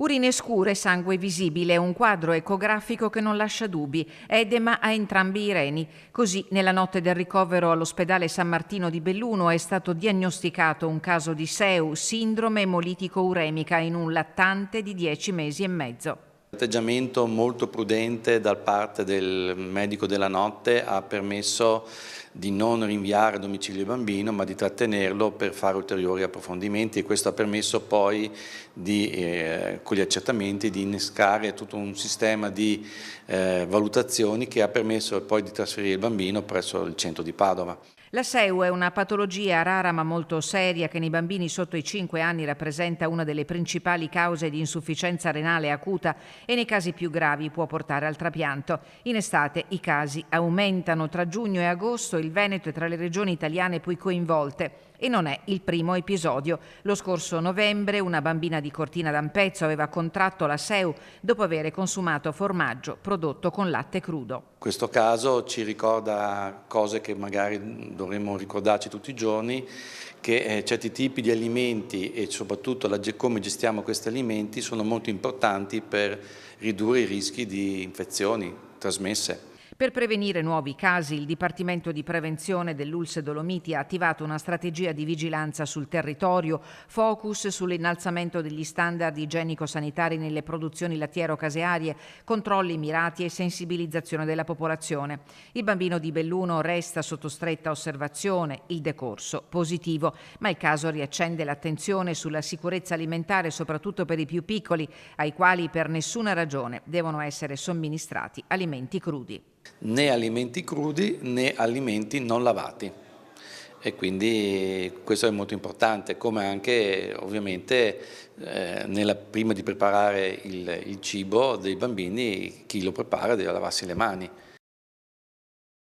Urine scure, sangue visibile, un quadro ecografico che non lascia dubbi, edema a entrambi i reni. Così, nella notte del ricovero all'ospedale San Martino di Belluno è stato diagnosticato un caso di SEU, sindrome emolitico-uremica, in un lattante di 10 mesi e mezzo. L'atteggiamento molto prudente da parte del medico della notte ha permesso di non rinviare a domicilio il bambino, ma di trattenerlo per fare ulteriori approfondimenti, e questo ha permesso poi con gli accertamenti di innescare tutto un sistema di valutazioni che ha permesso poi di trasferire il bambino presso il centro di Padova. La SEU è una patologia rara ma molto seria che nei bambini sotto i 5 anni rappresenta una delle principali cause di insufficienza renale acuta e nei casi più gravi può portare al trapianto. In estate i casi aumentano. Tra giugno e agosto il Veneto è tra le regioni italiane più coinvolte. E non è il primo episodio. Lo scorso novembre una bambina di Cortina d'Ampezzo aveva contratto la SEU dopo aver consumato formaggio prodotto con latte crudo. Questo caso ci ricorda cose che magari dovremmo ricordarci tutti i giorni, che certi tipi di alimenti e soprattutto come gestiamo questi alimenti sono molto importanti per ridurre i rischi di infezioni trasmesse. Per prevenire nuovi casi, il Dipartimento di Prevenzione dell'ULSS Dolomiti ha attivato una strategia di vigilanza sul territorio, focus sull'innalzamento degli standard igienico-sanitari nelle produzioni lattiero-casearie, controlli mirati e sensibilizzazione della popolazione. Il bambino di Belluno resta sotto stretta osservazione, il decorso positivo, ma il caso riaccende l'attenzione sulla sicurezza alimentare, soprattutto per i più piccoli, ai quali per nessuna ragione devono essere somministrati alimenti crudi. Né alimenti crudi né alimenti non lavati, e quindi questo è molto importante, come anche ovviamente prima di preparare il cibo dei bambini, chi lo prepara deve lavarsi le mani.